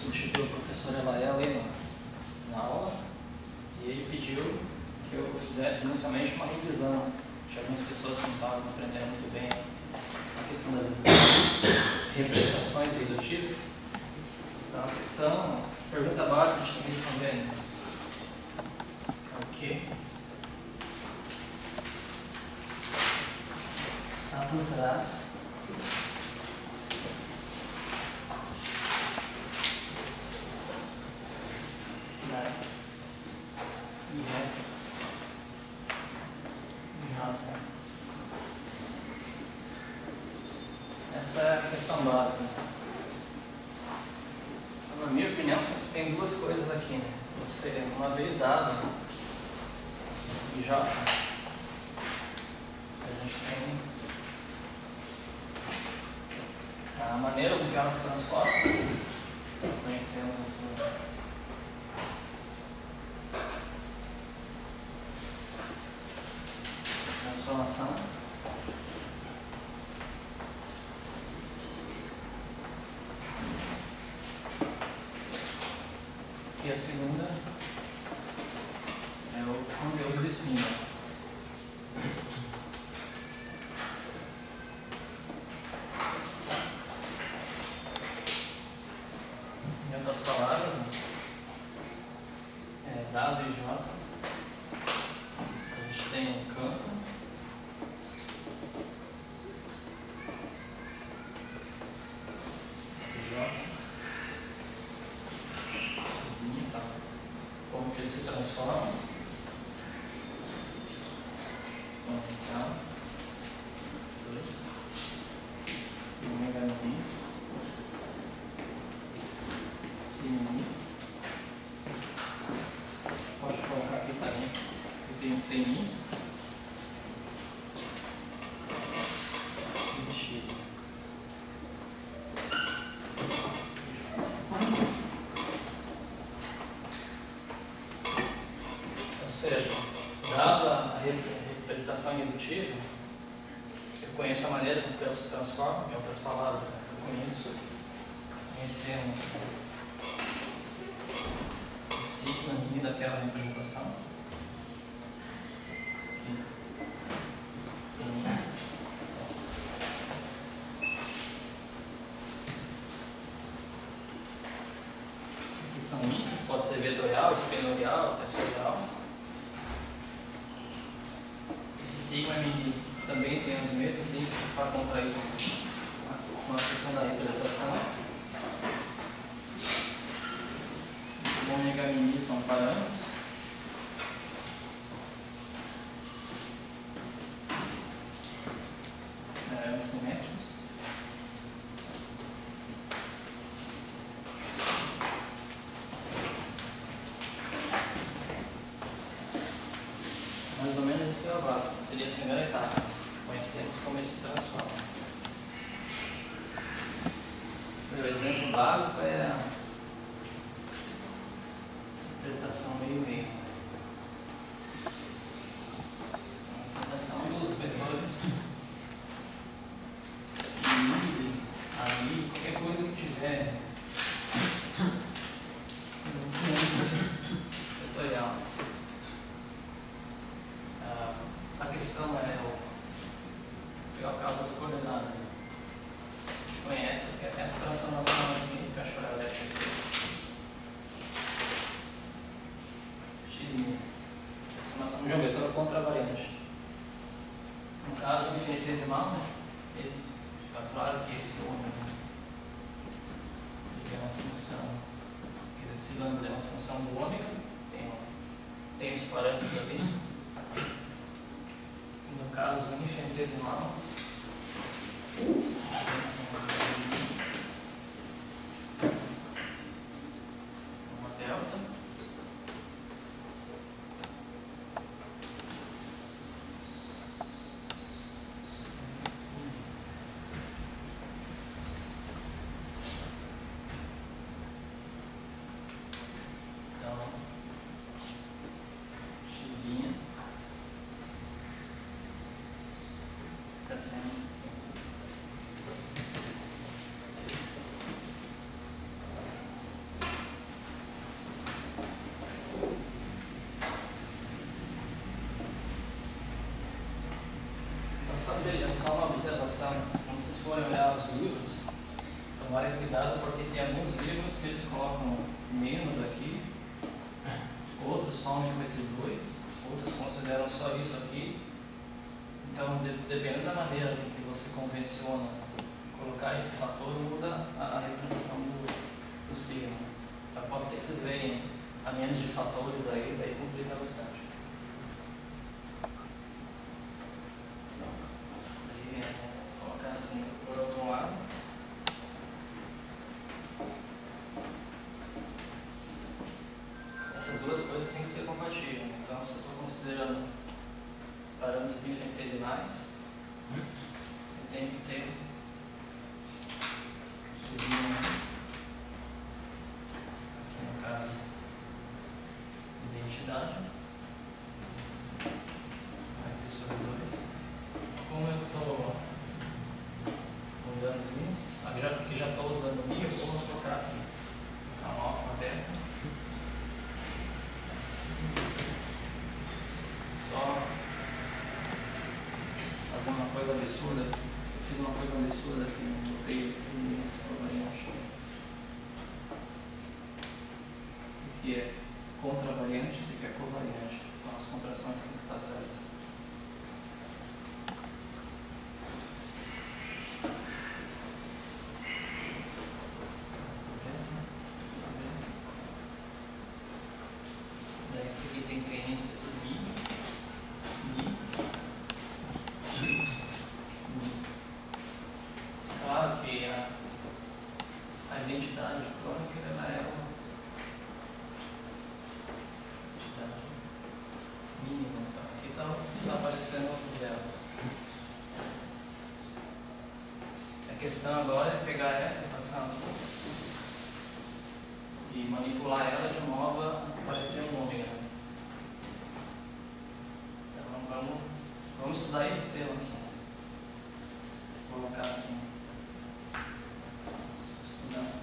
substituí o professor Elael aí na aula, e ele pediu que eu fizesse inicialmente uma revisão. Tinha algumas pessoas que não estavam compreendendo muito bem a questão das representações redutivas. Então, a questão, pergunta básica, a gente tem que responder, né? O que está por trás da irradiação? Essa é a questão básica. Na minha opinião, tem duas coisas aqui, né? Você, uma vez dado o J, a gente tem a maneira como ela se transforma. Conhecemos a transformação. E a segunda é o conteúdo do spin. Em outras palavras, dado IJ, a gente tem um campo J. Como que ele se transforma? Exponencial 2 ômega mi sin. Pode colocar aqui também se tem índices de x. Ou seja, dada a representação irredutível, eu conheço a maneira como ela se transforma. Em outras palavras, conhecemos o ciclo daquela representação. Aqui tem índices. Aqui são índices, pode ser vetorial, espinorial, tensorial. Esse sigma também tem os mesmos índices para contrair com a questão da representação. O ômega mini são parâmetros. Simétricos. Mais ou menos isso é o básico. Seria a primeira etapa. Conhecemos como ele se transforma. O exemplo básico é a representação meio-meio. A representação dos vetores livre, ali, qualquer coisa que tiver vetorial. A questão é pegar o caso das coordenadas. A gente conhece que essa transformação aqui em cachoeira elétrica x', transformação de um vetor contra a variante. No caso infinitesimal, fica claro que esse ômega é uma função, quer dizer, esse lambda é uma função do ômega, tem os parâmetros ali. No caso infinitesimal, uma delta, então x' fica atenção, quando vocês forem olhar os livros, tomarem cuidado porque tem alguns livros que eles colocam menos aqui, outros só com esse 2, outros consideram só isso aqui. Então, dependendo da maneira que você convenciona colocar esse fator, muda a representação do signo. Então, pode ser que vocês vejam a menos de fatores aí, daí complica bastante. Colocar assim, por outro lado. Essas duas coisas têm que ser compatíveis. Então, se eu estou considerando parâmetros infinitesimais, eu tenho que ter aqui no caso identidade, mais isso sobre 2. Como eu estou mudando os índices, que já estou usando o mi, eu vou colocar aqui. Então, alfa, beta. Só fazer uma coisa absurda. Eu fiz uma coisa absurda aqui, não botei esse covariante. Isso aqui é contravariante, isso aqui é covariante. Então as contrações têm que estar certas. Daí isso aqui tem tendências mi. Claro que a identidade crônica ela é uma identidade mínima. Então, aqui está aparecendo o dela. A questão agora é pegar essa equação aqui e manipular ela de modo a aparecer um ômega. Então, vamos estudar esse termo aqui. Vou colocar assim.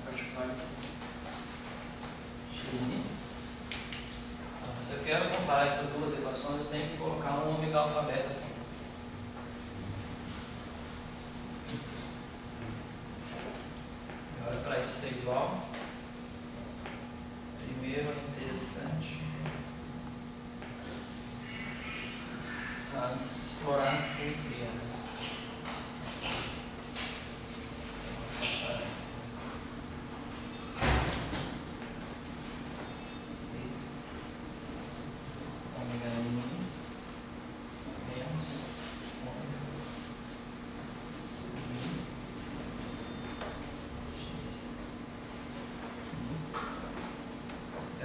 Particulares xi. Então, se eu quero comparar essas duas equações, eu tenho que colocar um ômega alfa beta aqui. Agora, para isso ser igual, primeiro é interessante explorar a simetria. Né?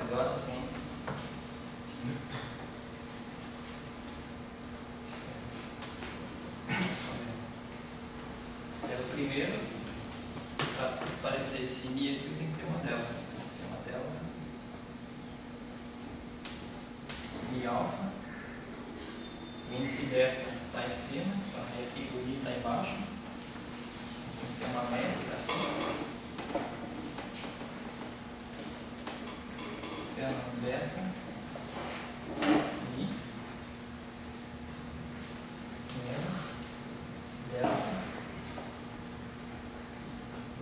Agora sim. É o primeiro, para aparecer esse mi aqui, tem que ter uma delta. Então, você tem uma delta. Mi alfa. O índice beta está em cima, então aqui o mi está embaixo. Tem que ter uma métrica aqui. Beta, mi, menos, delta,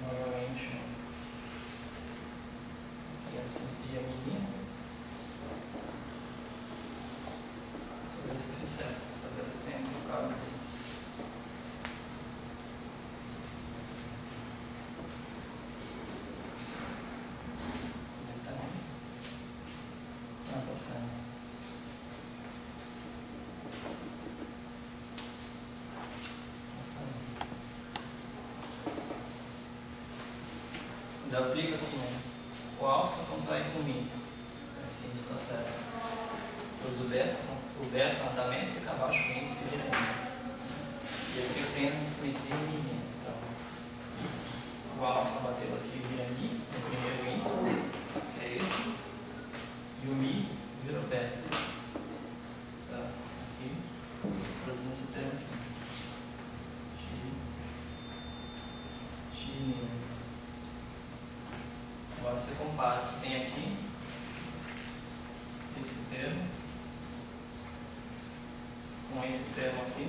novamente, aqui a simetria mínima, sobre esse aqui certo, talvez eu tenha colocado nos índices. Já aplica aqui, né? O alfa contrai com o mi. Então, assim está certo. Eu uso o beta da métrica, abaixo o índice vira mi. E aqui eu tenho a simetria mi. Então, o alfa bateu aqui vira mi, no primeiro índice, que é esse. E o mi vira beta. Tá? Aqui, produzindo esse termo aqui. X mínimo. Agora você compara o que tem aqui, esse termo, com esse termo aqui.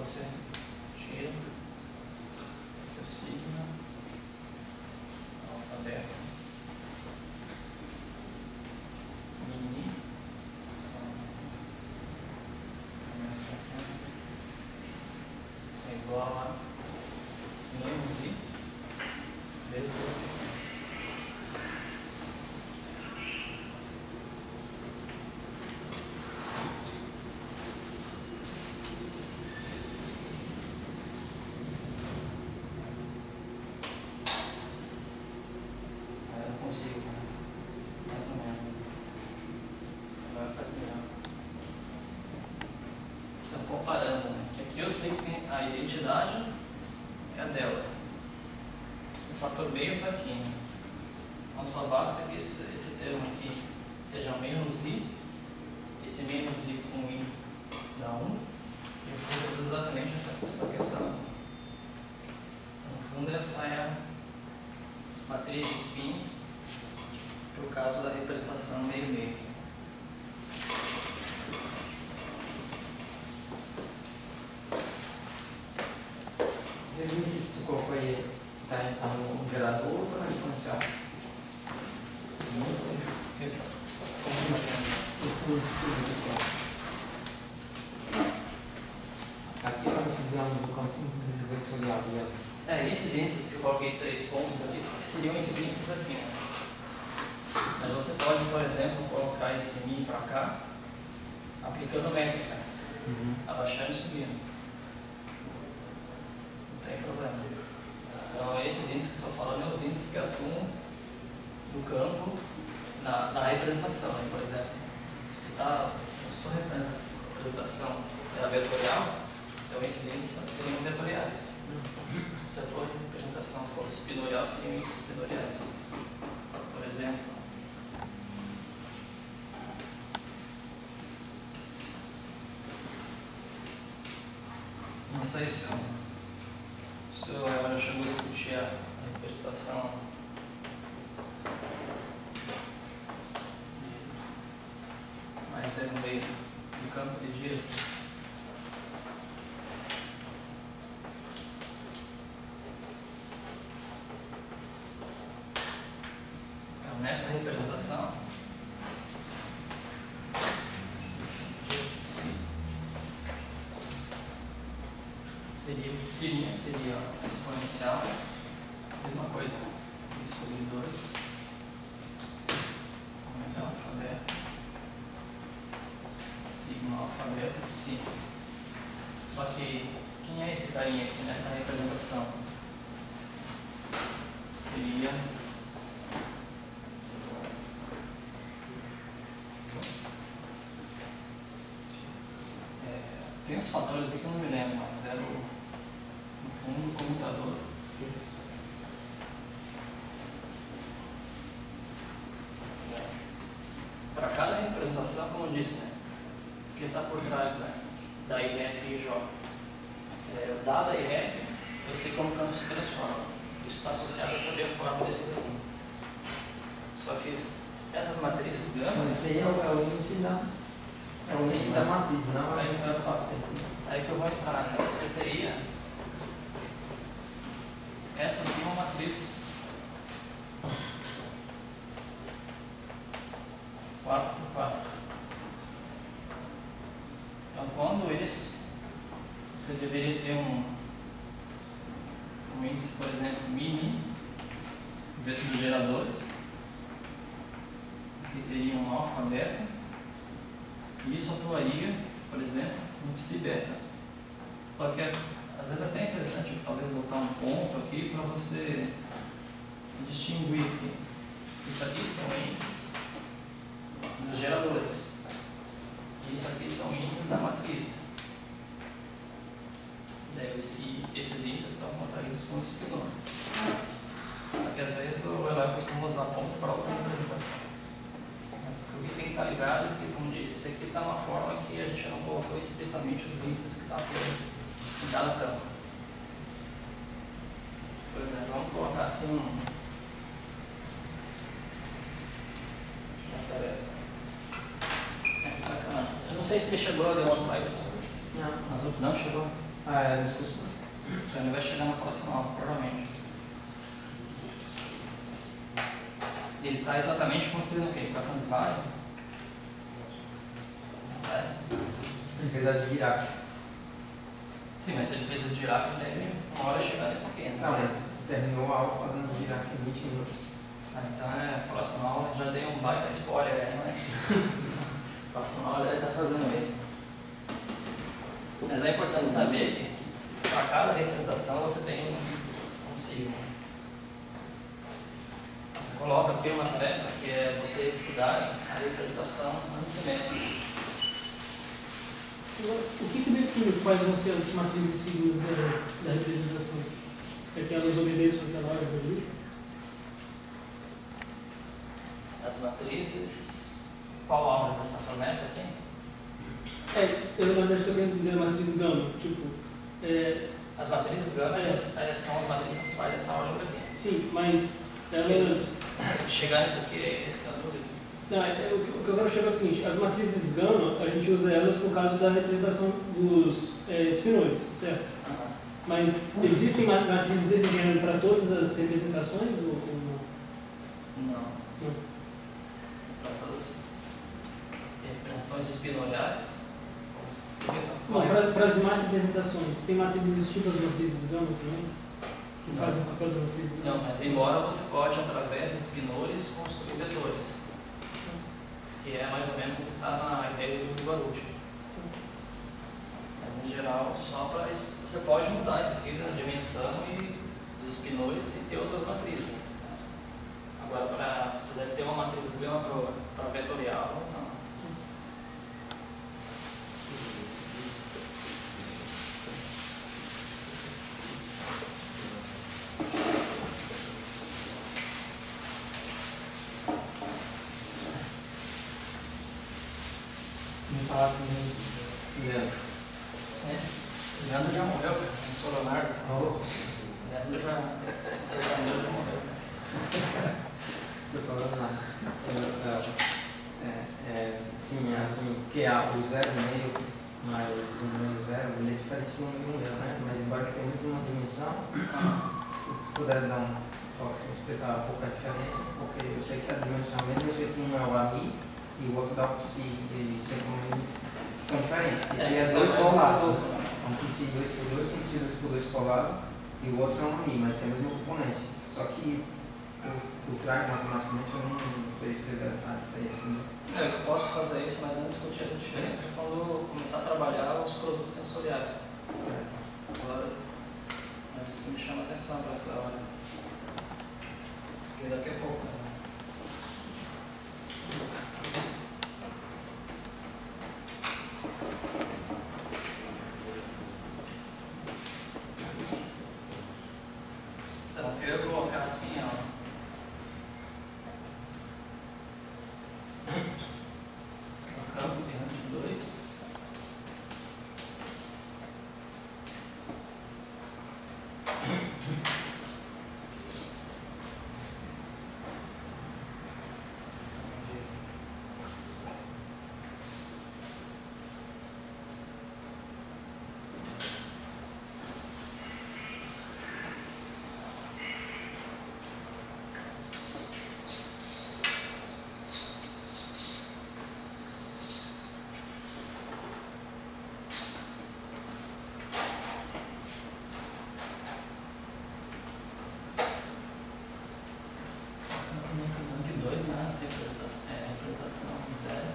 você tira o signo, alfabeto, mini, é igual a menos I vezes 2. Mais ou menos. Agora faz melhor. Então, comparando, né? Que aqui eu sei que tem a identidade é a delta. O fator meio está aqui. Né? Então, só basta que esse termo aqui seja menos i. Esse menos i com i dá 1. E você reduz exatamente essa questão. Então, no fundo, essa é a matriz de spin. Por causa da representação meio-meio. Esse índice que tu colocou aí está no gerador ou está na exponencial? Índice? Como Esse índice tudo aqui. Aqui é esse diâmetro do campo vetorial. esses índices que eu coloquei 3 pontos aqui seriam esses índices aqui. Né? Mas você pode, por exemplo, colocar esse mi para cá, aplicando métrica, abaixando e subindo. Não tem problema. Então, esses índices que eu estou falando são os índices que atuam no campo, na representação. Né? Por exemplo, se a sua representação é vetorial, então esses índices seriam vetoriais. Se a tua representação fosse espinorial, seriam índices espinoriais. Por exemplo, não sei se o senhor já chegou a discutir a representação mais no meio do campo de giro. Então, nessa representação, seria exponencial, mesma coisa, i sobre 2, aumentar o alfabeto, sigma alfabeto, psi. Só que, quem é esse carinha aqui nessa representação? Seria tem uns fatores aqui que eu não me lembro, mas era no fundo do computador. Para cada representação, como eu disse, né? O que está por trás da IREF e J. Dada a IREF, eu sei como o campo se transforma. Isso está associado a saber a forma desse daqui. Só que essas matrizes gama. Mas esse aí é o índice da. É o índice da matriz, não é o índice do espaço-tempo. Aí que eu vou entrar, né? Você teria essa aqui é uma matriz 4x4. Então, quando você deveria ter um índice, por exemplo, mini dos geradores, que teria um alfa beta, e isso atuaria, por exemplo, no psi beta. Só que às vezes até é interessante talvez botar um ponto aqui para você distinguir que isso aqui são índices dos geradores e isso aqui são índices da matriz. Daí esses índices estão contraídos com o espinor. Só que às vezes o Euler costuma usar ponto para outra representação. Mas o que tem que estar ligado é que, como disse, esse aqui está uma forma que a gente não colocou explicitamente os índices que está em cada campo. Por exemplo, vamos colocar assim uma tarefa. Eu não sei se ele chegou a demonstrar isso. Não. Não chegou. Ah, é, nos custos. Então ele vai chegar na próxima aula, provavelmente. Ele está exatamente construindo o quê? Equação de Weyl? Ele fez a de Dirac. Sim, mas se ele fez a de Dirac, ele deve uma hora chegar nisso aqui. Né? Não, mas terminou a aula fazendo Dirac em 20 minutos. Ah, então é, a próxima aula já dei um baita spoiler aí, mas a próxima aula ele está fazendo isso. Mas é importante saber que para cada representação você tem um signo. Coloco aqui uma tarefa que é vocês estudarem a representação assimétrica. O que define quais vão ser as matrizes e signos da representação? É que elas obedeçam aquela hora ali? As matrizes. Qual aula você está falando? Essa aqui? Eu na verdade estou querendo dizer a matriz gama. Tipo, as matrizes gama elas são as matrizes que fazem essa álgebra aqui. Sim, mas elas. Chegar nisso aqui, essa é a dúvida. Não, o que eu quero chegar é o seguinte: as matrizes gama, a gente usa elas no caso da representação dos espinoides, certo? Uhum. Mas existem matrizes desse gênero para todas as representações ou não? Não. Para todas as representações espinolhares? Não, para as demais representações. Tem matrizes tipo as matrizes gama também? Que fazem o papel das matrizes gama? Não, mas embora você pode, através de espinores, construir vetores. Que é mais ou menos o que está na ideia do Baruch. Mas, em geral, só para isso. Você pode mudar isso aqui da dimensão e dos espinores e ter outras matrizes. Agora, para, por exemplo, ter uma matriz gama para vetorial, não. Vamos falar com o Leandro. O Leandro já morreu, cara. Não sou Leonardo. O Leandro já morreu. Pessoal, sim, assim, porque o zero no meio, mais o número zero, ele é diferente do número meu, né? Mas embora ele tenha a mesma dimensão, se puder dar um toque, explicar um pouco a diferença, porque eu sei que a dimensão é a mesma, eu sei que um é o AMI e o outro dá o psi, e são diferentes. Psi é dois colados, um psi 2x2, um psi 2x2 colado, e o outro é um AMI, mas tem o mesmo componente. Só que o trago matematicamente eu não sei escrever a diferença. Eu posso fazer isso, mas antes discutir essa diferença quando eu começar a trabalhar os produtos tensoriais. Certo. Agora, mas me chama a atenção para essa hora. Porque daqui a pouco, né? Então, eu ia colocar assim, ó. Campo de rank 2. Rank 2 na representação zero.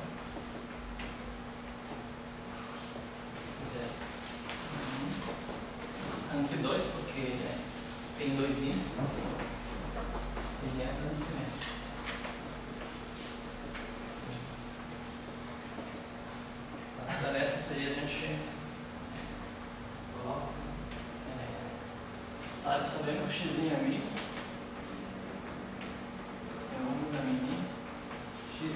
Rank 2 porque tem dois ins, ele é transcendente. A tarefa seria a gente coloca, sabendo que o x' é mi, é 1 da mini x'.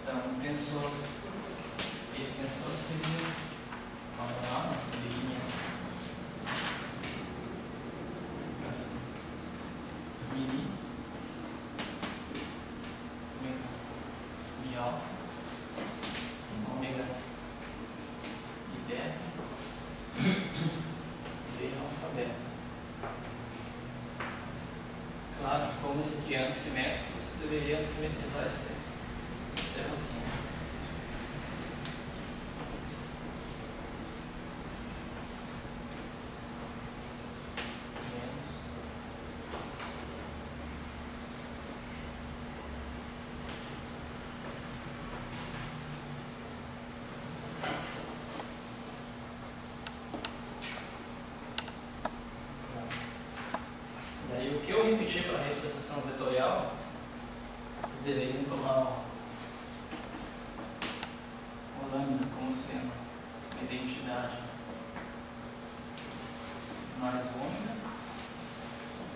Então, o tensor, esse tensor seria uma linha mini mi alfa, ômega e beta. como esse aqui é antissimétrico, você deveria antissimetrizar esse termo aqui. Daí o que eu repeti para a representação vetorial, vocês deveriam tomar o lambda como sendo uma identidade mais ômega,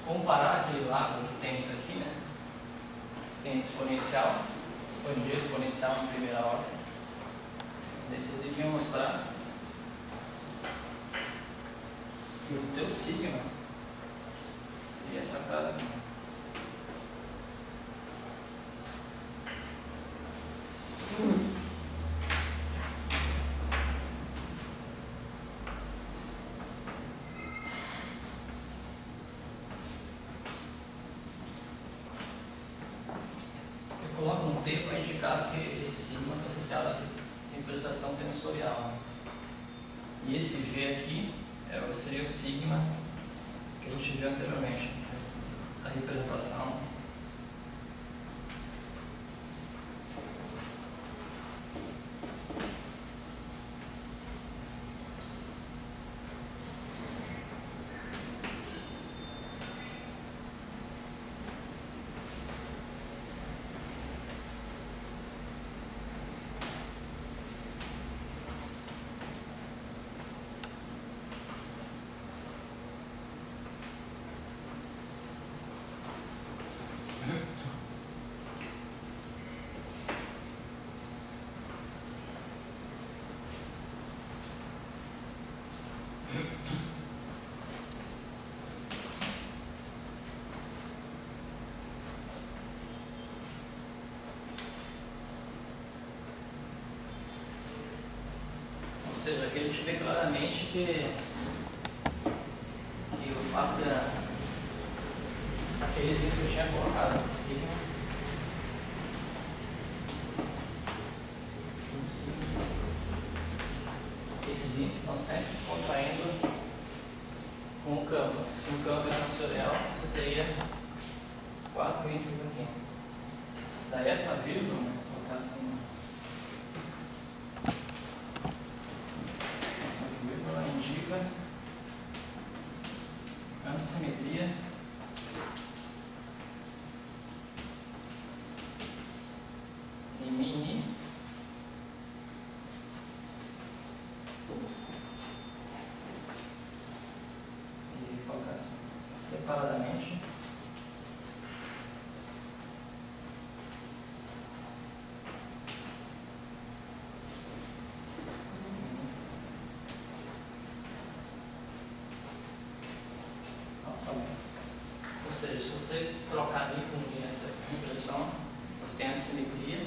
comparar aquele lado que tem isso aqui, né? Tem exponencial, expandir exponencial em primeira ordem. Daí vocês iriam mostrar que o teu sigma e essa cara aqui. Eu coloco um T para indicar que esse sigma está associado à representação tensorial. E esse V aqui seria o sigma que a gente viu anteriormente, a representação. Ou seja, aqui a gente vê claramente que o fato daqueles índices que eu tinha colocado aqui, sigma, esses índices estão sempre contraindo com o campo. Se um campo é tensorial, você teria 4 índices aqui. Daí essa vírgula, vou colocar assim, a vírgula indica antissimetria em mini e colocar assim, separadamente. Ou seja, se você trocar ali com essa expressão, você tem a antissimetria.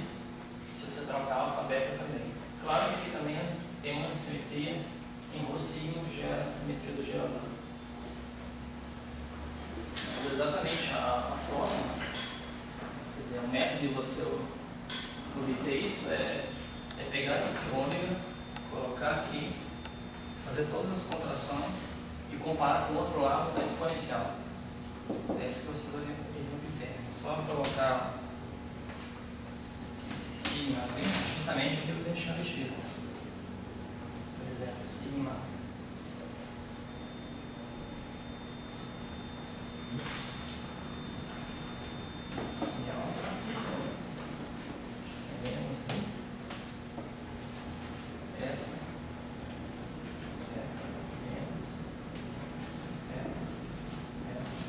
Se você trocar a alfabeto também. Claro que aqui também tem uma antissimetria em rho sigma, que já é a antissimetria do gerador. Mas exatamente a forma, quer dizer, o método de você obter isso é pegar esse ômega, colocar aqui, fazer todas as contrações e comparar com o outro lado da exponencial. É isso que vocês iriam obter. Só colocar esse sigma aqui, justamente aquilo que a gente tinha vestido. Por exemplo, sigma e a outra menos beta menos beta.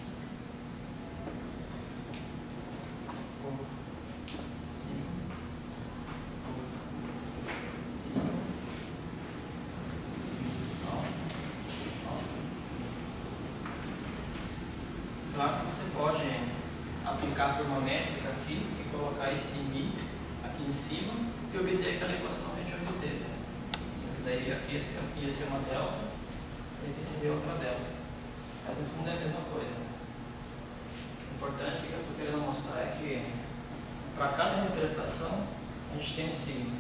Claro que você pode aplicar por uma métrica aqui e colocar esse mi aqui em cima e obter aquela equação que a gente obteve. Daí aqui ia ser uma delta e aqui seria outra delta. Mas no fundo é a mesma coisa. O importante é que eu que para cada representação a gente tem um signo.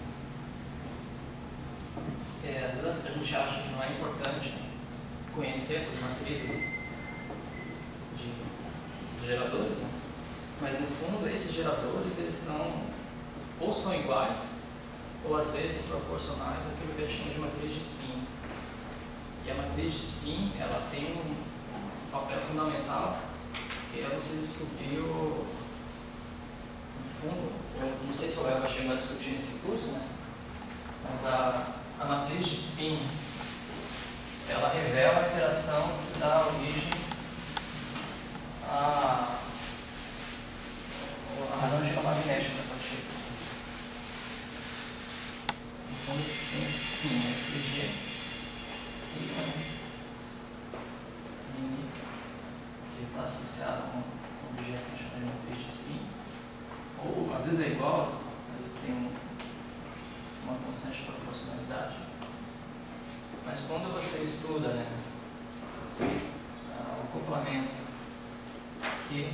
Às vezes a gente acha que não é importante conhecer essas matrizes de geradores, né? Mas no fundo esses geradores eles estão ou são iguais ou às vezes proporcionais àquilo que a gente chama de matriz de spin. E a matriz de spin ela tem um papel fundamental, que é você descobrir no fundo, eu não sei se o Léo vai chegar a discutir nesse curso, né? Mas a matriz de spin ela revela a interação que dá origem à razão geomagnética da partícula. No fundo tem esse G, sigma, mini, que está associado a um objeto que a gente chama de matriz de spin. Ou às vezes é igual, às vezes tem uma constante de proporcionalidade. Mas quando você estuda, né, o acoplamento Q,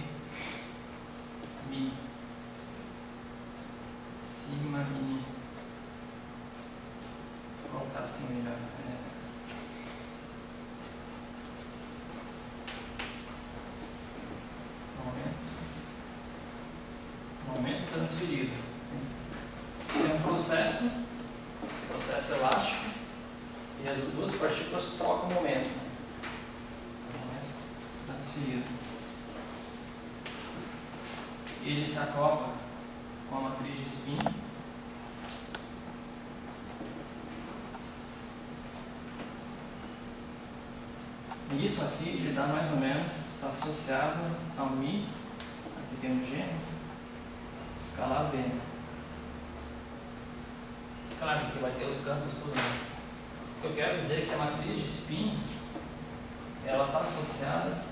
Mi, sigma, mini, vou colocar assim melhor, né? Momento transferido. Tem um processo elástico, e as duas partículas trocam momento. Momento transferido. E ele se acopla com a matriz de spin. E isso aqui ele dá mais ou menos, está associado ao Mi, aqui tem um G, escalar V. Claro que vai ter os campos tudo. O que eu quero dizer é que a matriz de spin ela está associada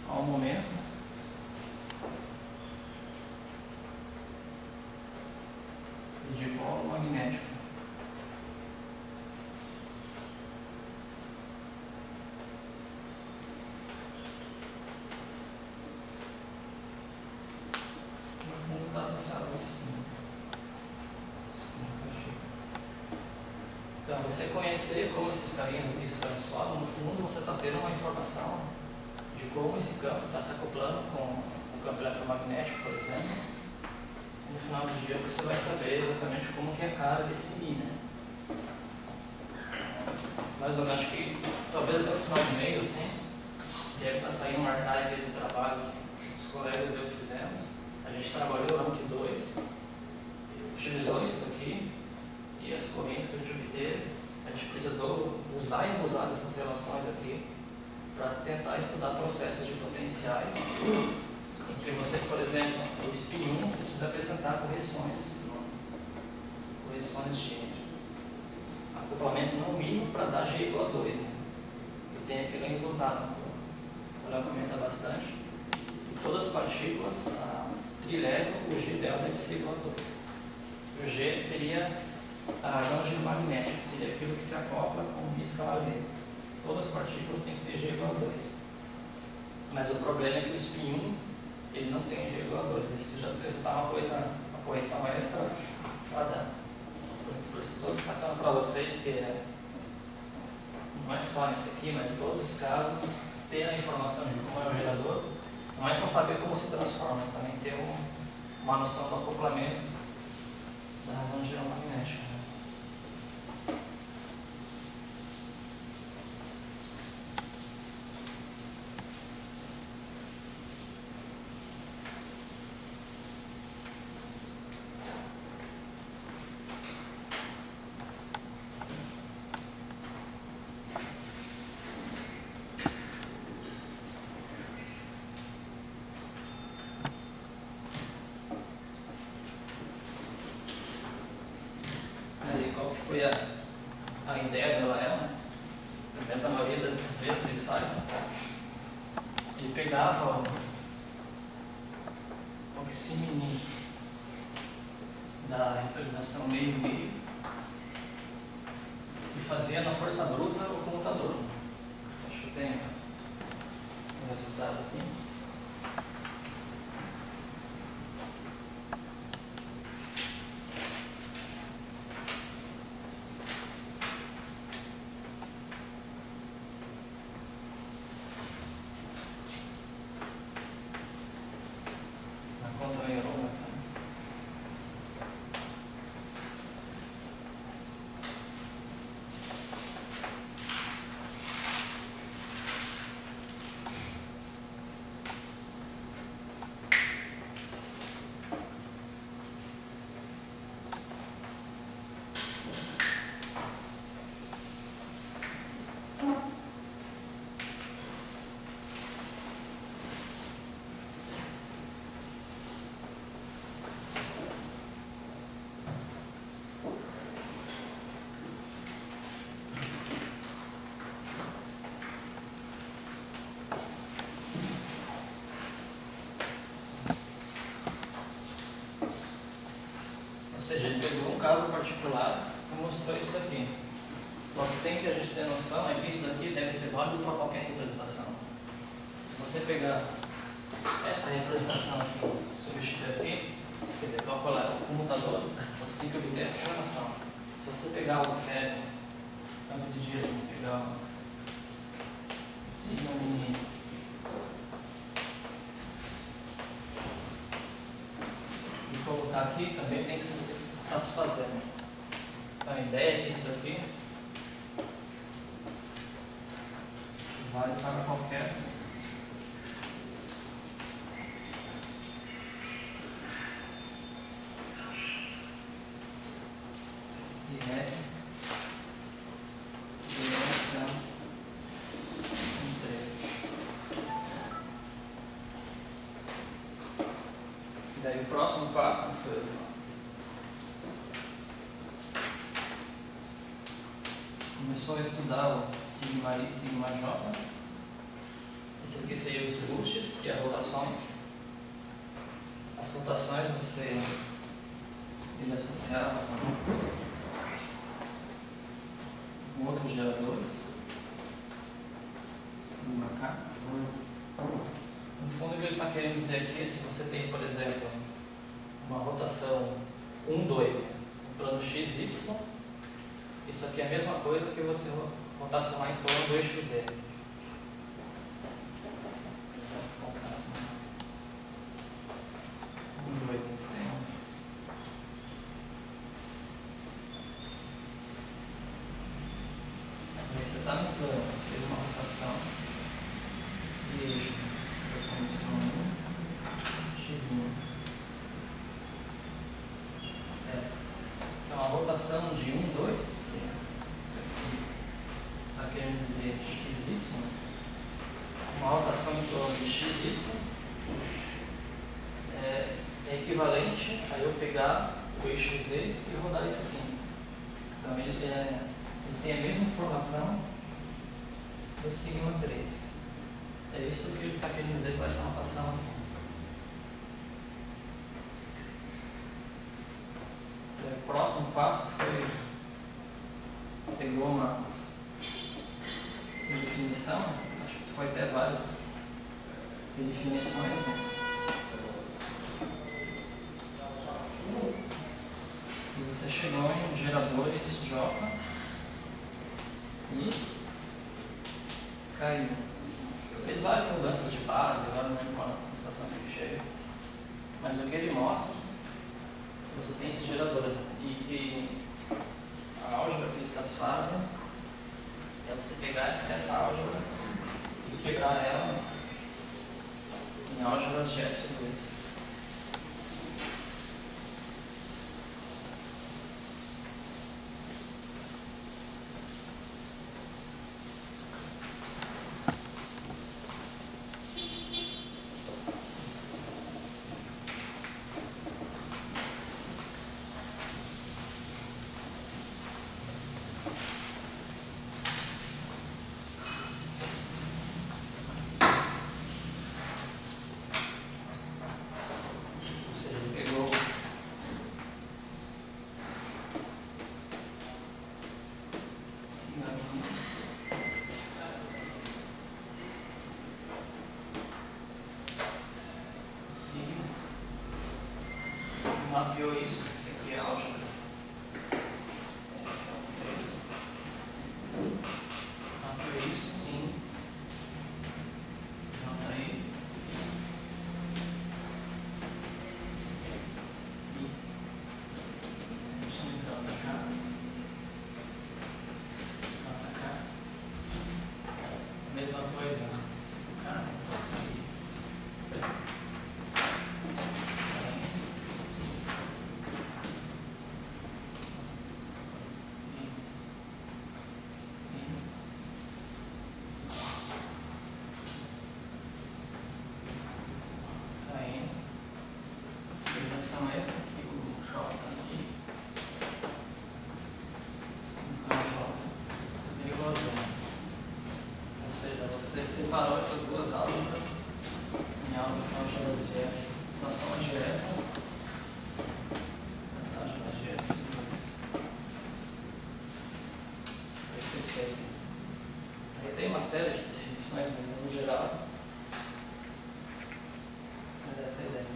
ao momento de dipolo magnético. No fundo está associado ao spin. Então, você conhecer como esses caminhos aqui se transformam, no fundo você está tendo uma informação de como esse campo está se acoplando com o campo eletromagnético, por exemplo. E no final do dia você vai saber exatamente como que é a cara desse Mi, né? Mais ou menos, acho que talvez até o final do mês, assim, deve estar saindo uma archive do trabalho que os colegas e eu fizemos. A gente trabalhou no Rank 2, utilizou isso daqui, e as correntes que a gente obteve, a gente precisou usar e abusar dessas relações aqui para tentar estudar processos de potenciais em que você, por exemplo, o spin 1 você precisa apresentar correções de acoplamento no mínimo para dar G igual a 2, né? E tem aquele resultado, o Léo comenta bastante, que todas as partículas, a trilevel, o G dela deve ser igual a 2. O G seria a razão geomagnética, seria aquilo que se acopla com o Mi escalar V. Todas as partículas têm que ter G igual a 2. Mas o problema é que o spin 1 ele não tem G igual a 2. Ele precisa apresentar uma correção extra para dar. Por isso que estou destacando para vocês que não é só nesse aqui, mas em todos os casos, ter a informação de como é o gerador, não é só saber como se transforma, mas também ter uma noção do acoplamento da razão geomagnética. Foi a ideia do Lael, né? Pelo menos a maioria das vezes que ele faz. Ele pegava o oximini da representação meio-meio e fazia na força bruta o comutador. Acho que tem o resultado aqui. particular que mostrou isso daqui. Só que tem que a gente ter noção é que isso daqui deve ser válido para qualquer representação. Se você pegar essa representação aqui, substituir aqui, quer dizer, calcular o comutador, você tem que obter essa relação. Se você pegar o ferro, campo de giro, pegar o sigma mini e colocar aqui, também tem que se satisfazer. Então a ideia é que isso daqui vale para qualquer daí o próximo passo foi começou a estudar o sigma I, sigma J. Esse aqui seria os boosts, que é rotações. As rotações ele associava com outros geradores. Sigma K. No fundo, o que ele está querendo dizer aqui é se você tem, por exemplo, uma rotação 1, 2, no plano x, y, isso aqui é a mesma coisa que você rotacionar em torno do eixo z. Você está no plano, você fez uma rotação de eixo da condição x'. Então a rotação de 1, 2, está querendo dizer xy, uma rotação em torno de xy é equivalente a eu pegar o eixo z e rodar isso aqui. Então ele tem a mesma informação do sigma 3. É isso que ele está querendo dizer com essa notação aqui. O próximo passo foi pegou uma definição, acho que foi até várias definições, né? E você chegou em geradores J e caiu. Fez várias mudanças de base, agora não lembro qual a notação que ele chega. Mas o que ele mostra, você tem esses geradores e que a álgebra que eles satisfazem é você pegar essa álgebra e quebrar ela em álgebras de S2. Mapeou isso, porque isso aqui é álgebra. Mapeou isso em JI mesma coisa. São esta aqui, o J aqui, ou seja, você separou essas duas álgebras em álgebras de S na soma direta, as álgebras de S2. série de definições, mas no geral é essa a ideia.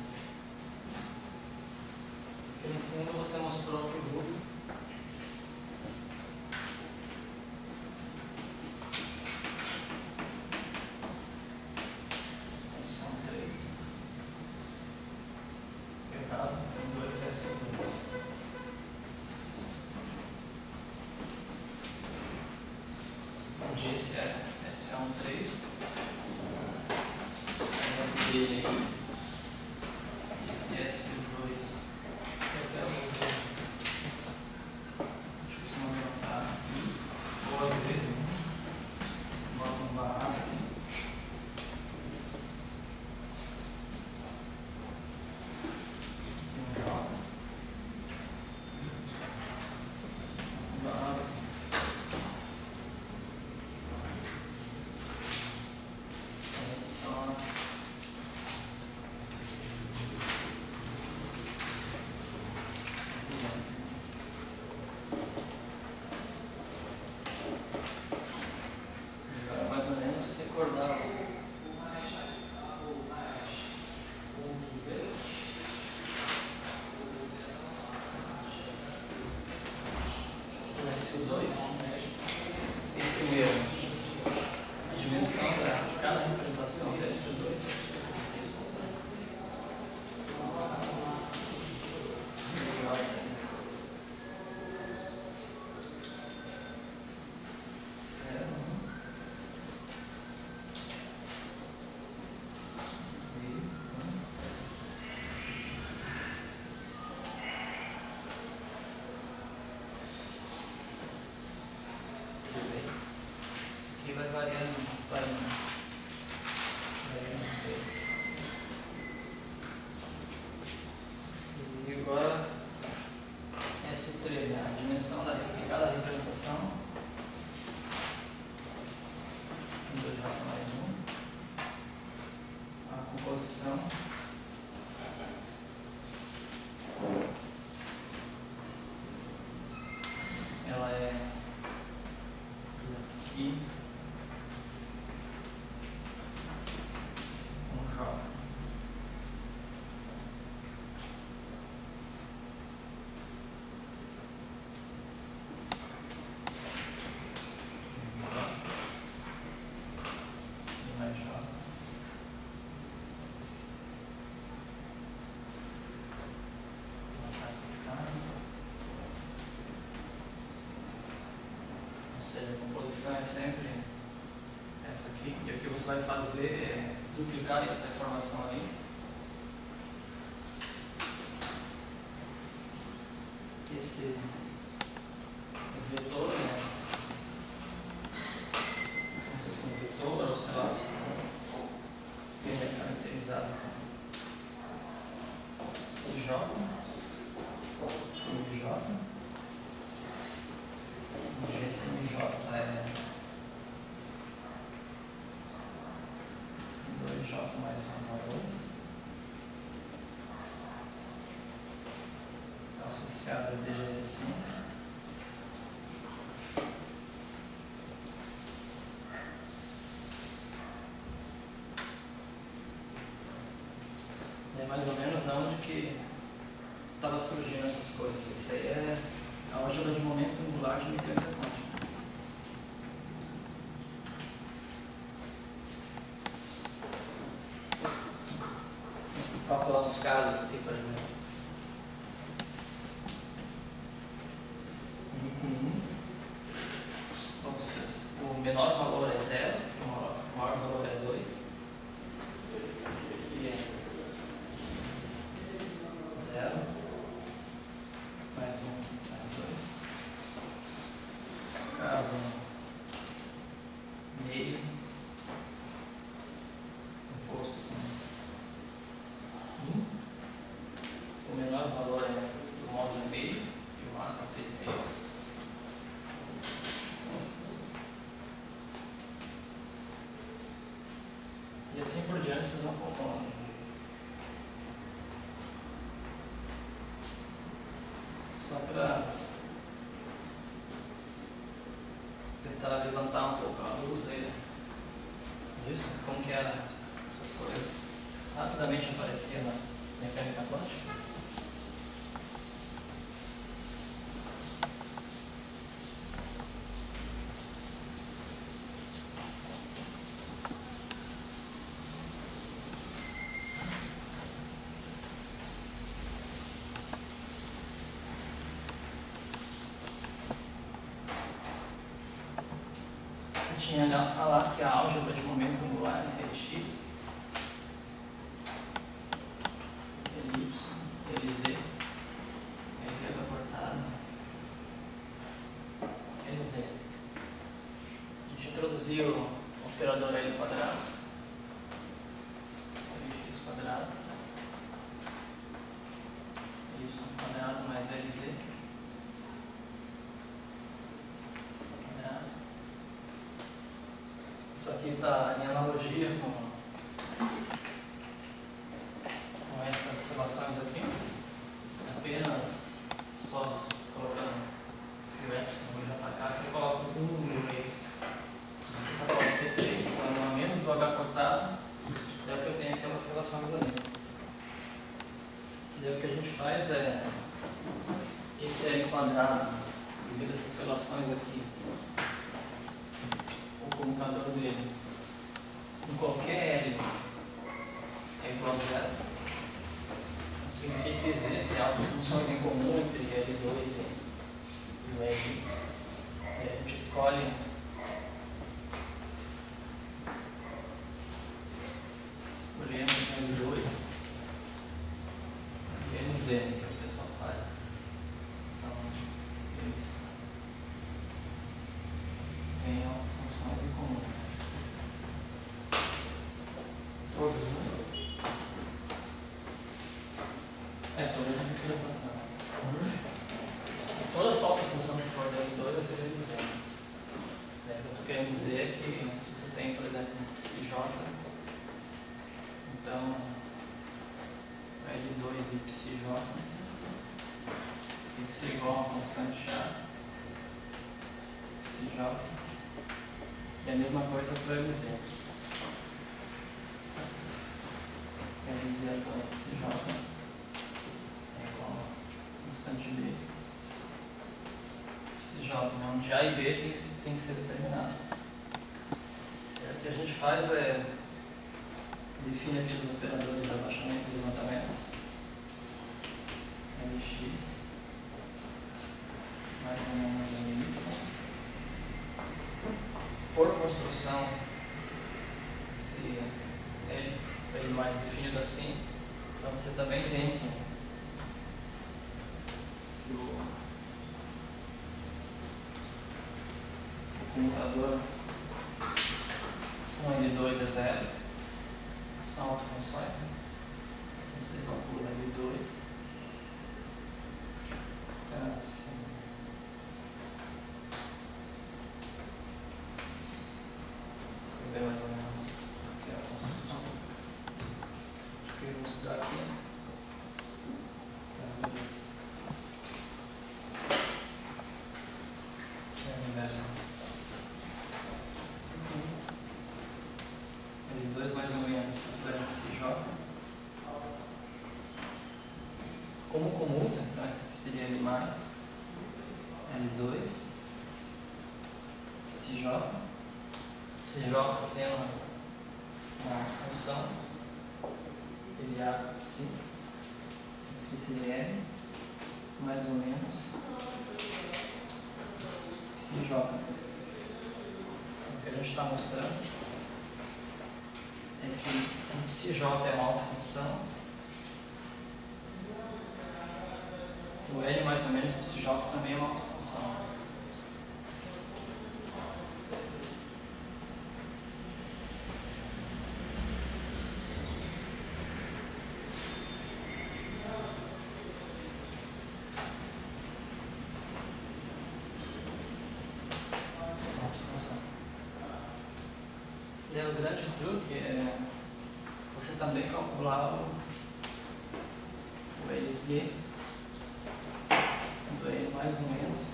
Porque no fundo você mostrou que o grupo são 3 quebrado com 2S2. Onde esse é S13, dele aí, esse S2 é até o acho que isso não vai notar aqui, ou às vezes bota um barrado aqui. Tem um J, um barrado aqui. Essas são as ideias. Agora mais ou menos recordar o SU2 tem primeiro a dimensão de cada representação da SU2. Aqui vai variando os dois. E agora S3, né? A dimensão de cada representação. 2J mais 1. A composição. Ela é aqui. Um J. E mais J. Ou seja, a composição é sempre essa aqui. E o que você vai fazer é duplicar essa informação ali. Esse vetor, né? Não sei se é um vetor ou sei lá, ele é caracterizado com CJ, MJ, onde esse MJ é 2J mais 1 mais 2, associado a degenerescência. É mais ou menos de onde que estava surgindo essas coisas. Isso aí é a álgebra de momento angular de mecânica quântica. Vou calcular uns casos aqui, por exemplo. O menor valor é 0, o maior valor é 2. Esse aqui é 0, mais 1, mais 2. Caso meio, composto com 1. O menor valor é do módulo meio e o máximo é 3 meios. E assim por diante vocês vão calculando. Só para tentar levantar um pouco a luz aí rapidamente aparecer na mecânica quântica. Tinha lá que a álgebra de momento angular é Lx, Ly, Lz, Lv cortado, Lz. A gente introduziu o operador L quadrado, Lx quadrado, Y quadrado mais Lz. Isso aqui está em analogia com essas relações aqui, apenas só colocando o epsilon já para cá, você coloca 1, 2, você só coloca C3, então a menos do H cortado, é o que eu tenho aquelas relações ali. E daí o que a gente faz é esse L quadrado, devido a essas relações aqui, o comutador dele em qualquer L é igual a zero. Significa que existem autofunções em comum entre L2 e o L. A gente escolhe escolhemos L2 e LZ, que o pessoal faz. Então, eles têm autofunções em comum. Todos, né? Todas a representação. Toda falta de função que for de L2 vai ser Lz. O que eu estou querendo dizer é que se você tem, por exemplo, um psi-j, então L2 de psi-j tem que ser igual a uma constante já, psi-j, e a mesma coisa para Lz. Lz atual psi-j constante B, psi-j, onde A e B tem que ser determinados. O que a gente faz é define aqueles operadores de abaixamento e levantamento, Lx mais ou menos Ly, por construção, se L mais definido assim, então você também tem que o comutador com L2 é zero, são autofunções, você calcula L2 assim. Você vê mais ou menos o que é a construção que eu vou mostrar aqui. L2 mais ou menos psi-j. Como comuta, então esse aqui seria L mais L2 psi-j. Psi-j sendo uma função LA psi. Esse aqui seria L mais ou menos psi-j. O que a gente está mostrando é que se psi-j é uma autofunção, o L mais ou menos psi-j também é uma autofunção. O grande truque é você também calcular o Lz do L mais ou menos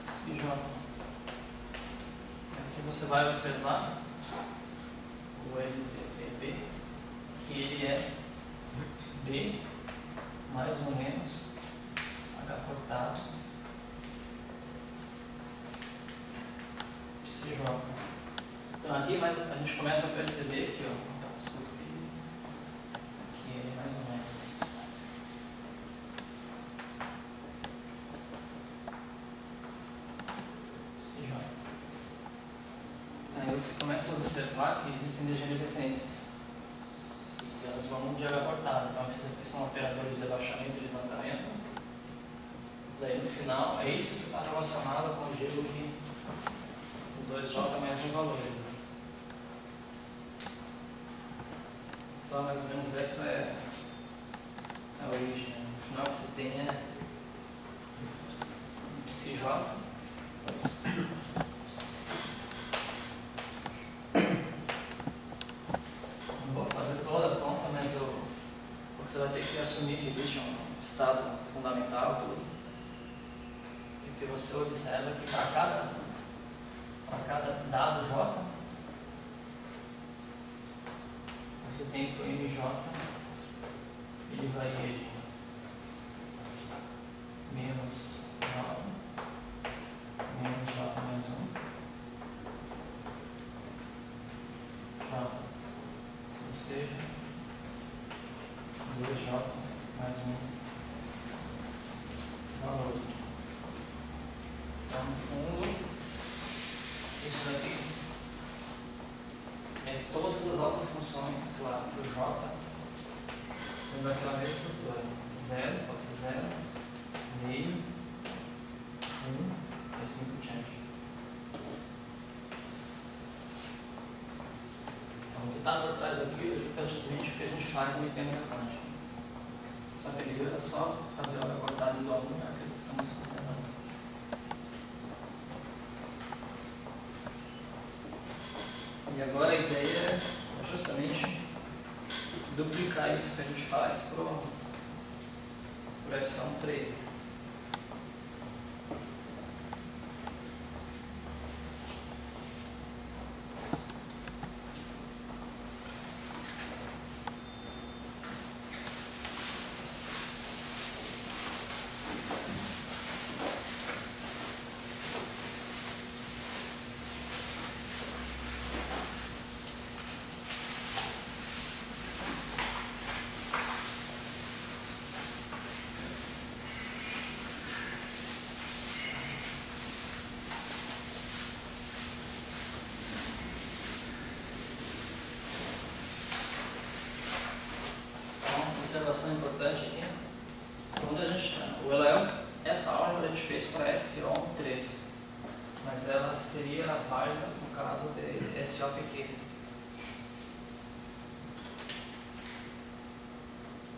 psi-j. Aqui você vai observar o Lz começa a perceber aqui, ó, desculpa, aqui é mais ou menos. CJ. Aí você começa a observar que existem degenerescências. E elas vão de água cortada. Então, esses aqui são operadores de abaixamento e levantamento. Daí, no final, é isso que está relacionado com o giro que o 2J mais um valores. Né? Só mais ou menos essa é a origem. Né? No final, você tem psi-J. Não vou fazer toda a conta, mas você vai ter que assumir que existe um estado fundamental, tudo. E que você observa que para cada dado J, você tem que o MJ ele varia de menos J, menos J mais 1, J, ou seja, 2J mais 1 valor. Então, no fundo, isso daqui é todas as autofunções, claro, do J, sendo aquela mesma estrutura. 0, pode ser 0, meio, 1, e assim por diante. Então, o que está por trás aqui é justamente o que a gente faz em mecânica quântica. Só que ele era só fazer a hora cortada igual no lugar que estamos fazendo. E agora a ideia é justamente duplicar isso que a gente faz por epsilon 3. Observação importante aqui, quando a gente, essa álgebra a gente fez para SO3, mas ela seria válida no caso de SOPQ.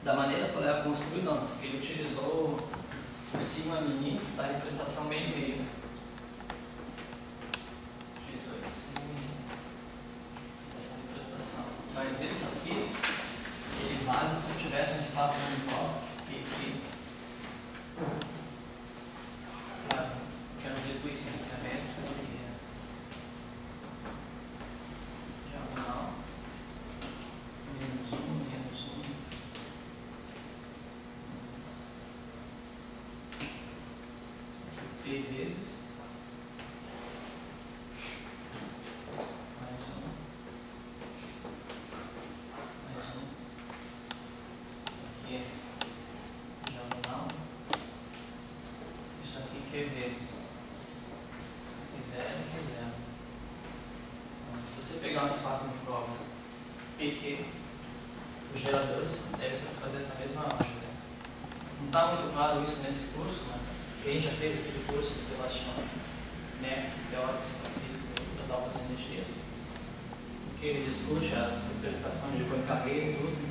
Da maneira que o Léo construiu, não, porque ele utilizou o sigma mini da representação meio-meio. Utilizou esse sigma mini dessa representação. Mas esse aqui, ele vale se eu tivesse um espaço de Minkowski que claro, quero dizer com isso que a métrica seria diagonal menos 1, menos 1 P vezes mais 1 mais 1 aqui é diagonal, isso aqui Q vezes Q0 e Q0. Então, se você pegar um espaço de provas PQ, os geradores devem satisfazer essa mesma álgebra. Não está muito claro isso nesse curso, mas quem já fez aquele curso do Sebastião, métodos teóricos para física das altas energias, que ele discute as representações de Poincaré e tudo.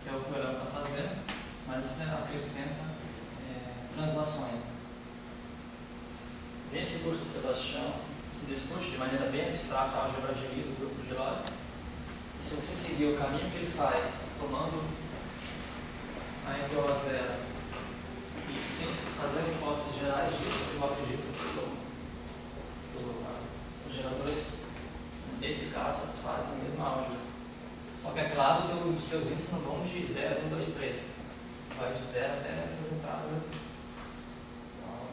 Que é o que o Léo está fazendo, mas você acrescenta translações. Nesse curso de Sebastião, se discute de maneira bem abstrata a álgebra de Lie do grupo de Lorenz. E se você seguir o caminho que ele faz, tomando a igual a zero e sempre fazendo hipóteses gerais disso, eu acredito que os geradores, nesse caso, satisfazem a mesma álgebra. Só que é claro que os seus índices não vão de 0, 1, 2, 3. vai de 0 até essas entradas aqui. Então,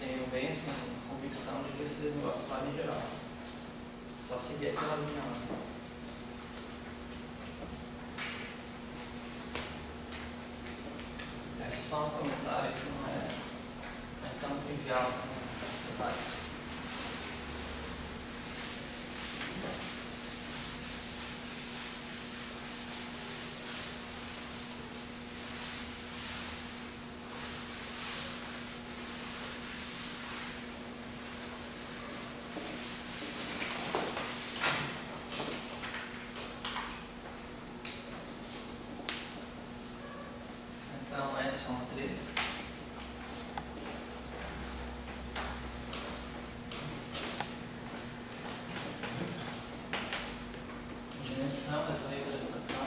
tenho bem assim, convicção de que esse negócio vale em geral. Só seguir aquela linha lá. É só um comentário que não é tão trivial assim, esse vários. Então, S são 3. Dimensão dessa representação.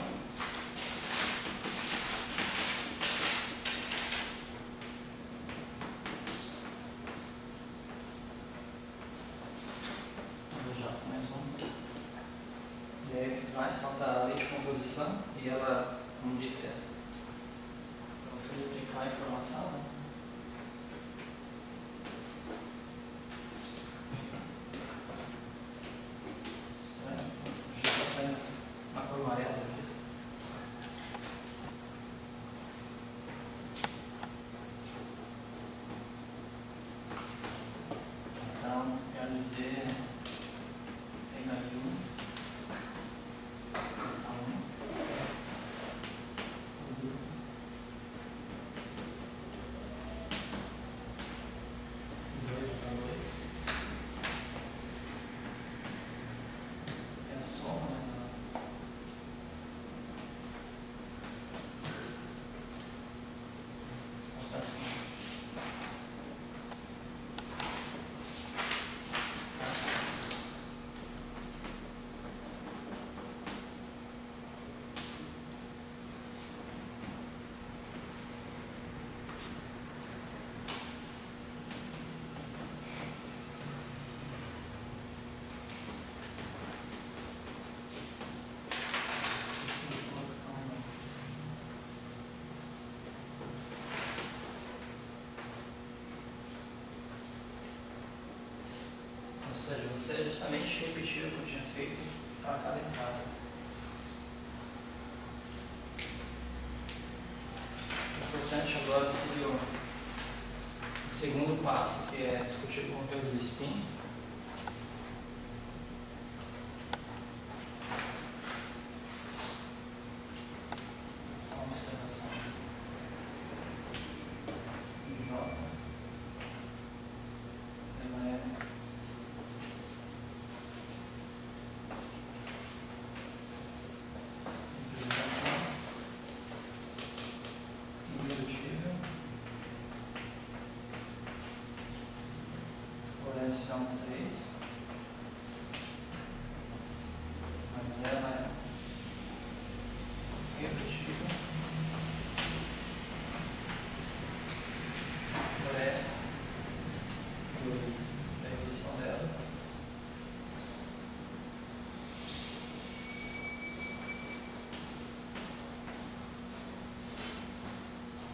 Vou já mais um. E aí o que vai faltar a lei de composição e ela, como disse, para você duplicar a informação, né? Deixa eu passar na cor amarela disso. Então, quero dizer, tem ali ou seja, você justamente repetiu o que eu tinha feito para cada entrada. O importante agora seria o segundo passo, que é discutir o conteúdo do spin. Essa é uma observação. J. São 3, mas ela é repetível por essa da redução dela.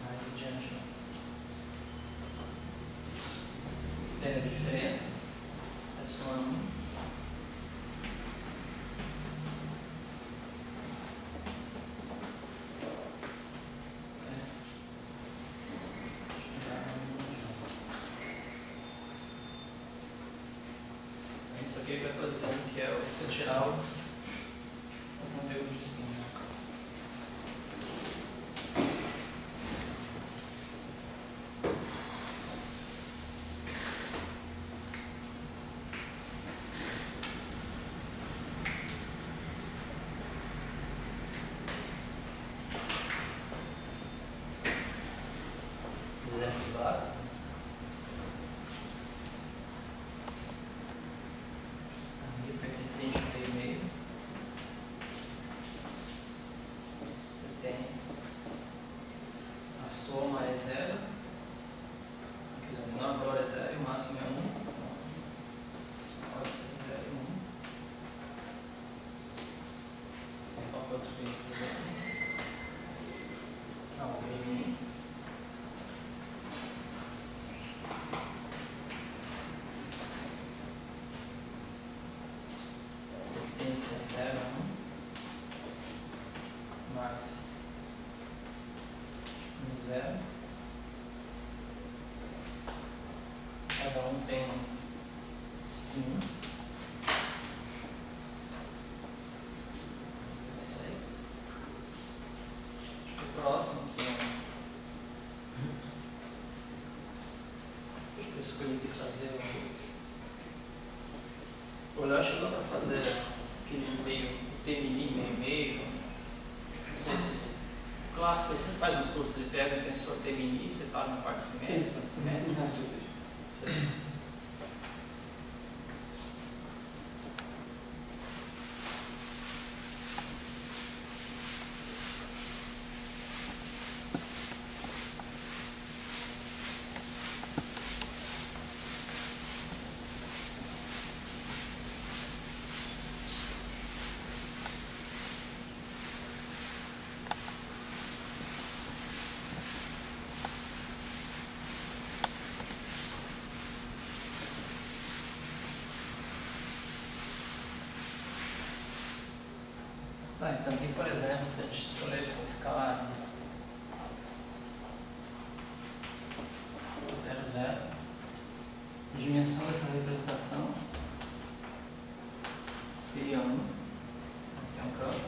Mais adiante, tem a diferença. Isso aqui que eu estou dizendo que é você tirar o conteúdo de spin. Exemplos básicos. Pertencente a 6,5. Você tem a soma é 0. Quer dizer, o menor valor é 0 e o máximo é 1. Pode ser 0 e 1. Qual que é outro bem? Não, o tem spin. Isso aí. Acho que o próximo aqui deixa eu escolher aqui fazer eu acho que dá para fazer aquele meio T-mini, meio. Não sei se o clássico, aí você faz uns cursos, ele pega o tensor T-mini, separa uma parte simétrica, simétrica. Tá, então aqui, por exemplo, se a gente escolhesse uma escala 0, 0, a dimensão dessa representação seria 1, aqui é um campo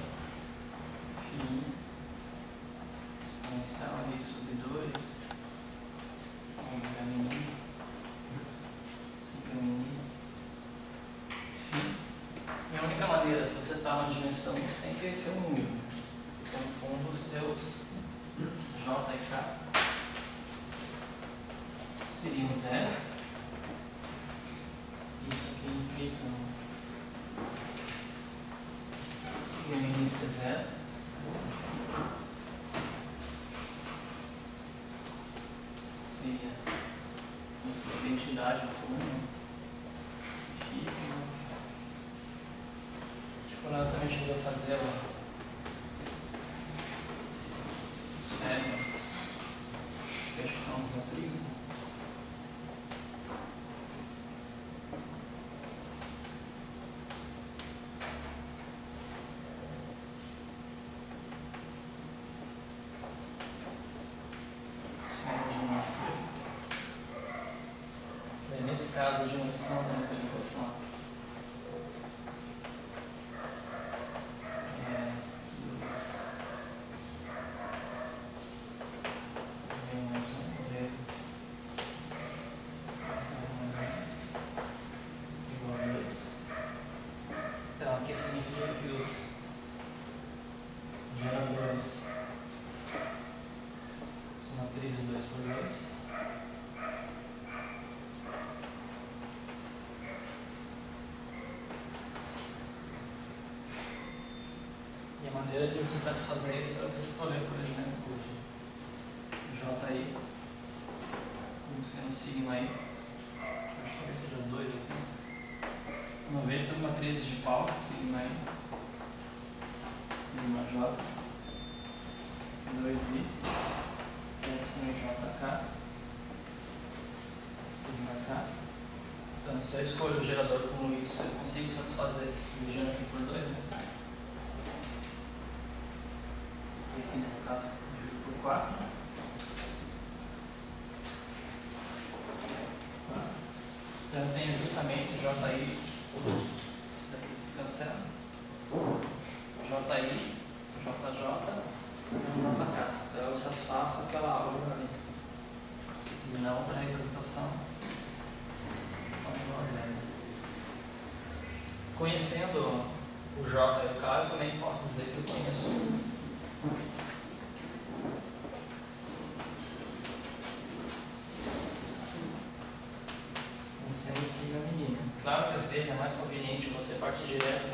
fininho, exponencial ali sobre 2, ômega mini, sigma mini, enfim. E a única maneira, se você está numa dimensão, você tem que ser um número. Então, no fundo, os teus J e K seriam zeros. Isso aqui implica sigma mini ser zero. Seria essa identidade comum. Ela também chegou a fazer os réguas, que acho que são os matriz. Nesse caso, a dimensão da representação a maneira de você satisfazer isso é você escolher, por exemplo, o JI, como sendo sigma I, acho que talvez seja 2 aqui, uma vez que as matrizes de Pauli, sigma I, sigma J, 2I, sigma JK, sigma K. Então, se eu escolho o gerador como isso, eu consigo satisfazer esse dividindo aqui por 2, né? E aqui no caso, divido por 4. Então eu tenho justamente JI, isso daqui se cancela, JI, JJ e JK. Então eu satisfaço aquela álgebra ali. E na outra representação, igual a zero. Conhecendo o J e o K, eu também posso dizer que eu conheço o sigma mini. Claro que às vezes é mais conveniente você partir direto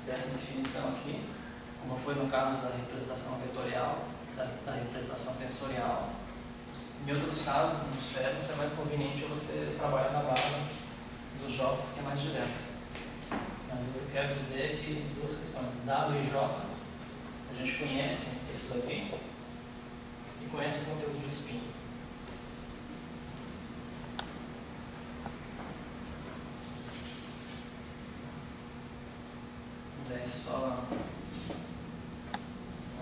dessa definição aqui, como foi no caso da representação vetorial, da representação tensorial. Em outros casos, nos férreos, é mais conveniente você trabalhar na base dos J's, que é mais direto. Mas o que eu quero dizer é que duas questões. W e J, a gente conhece isso daqui e conhece o conteúdo de spin. Daí só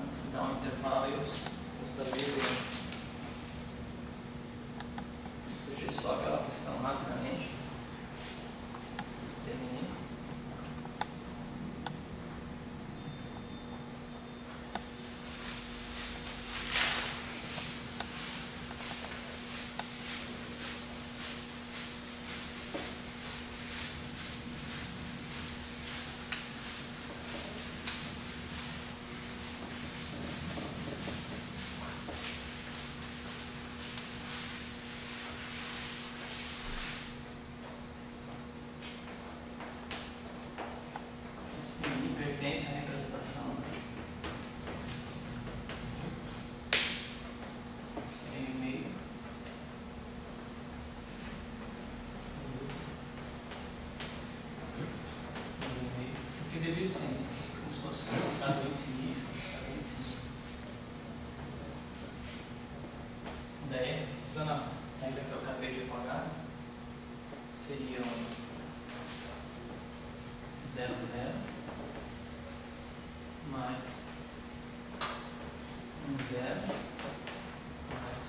antes de dar um intervalo eu gostaria de discutir só aquela questão rapidamente. a regra que eu acabei de apagar, seria 0, 0, mais 1, 0, mais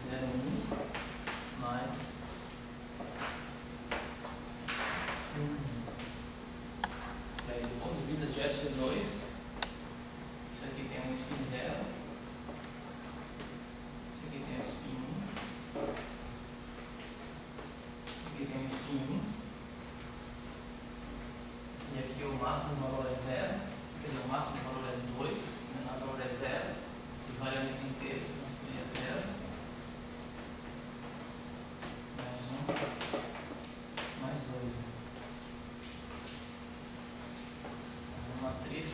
0, 1, mais 1. E aí, do ponto de vista de SO2, isso aqui tem um spin 0, isso aqui tem um spin 1, isso aqui tem um spin 1. E aqui o máximo valor é 0, quer dizer, o máximo valor é 2, o menor valor é 0, e variância inteira, então seria 0, mais 1, mais 2. A matriz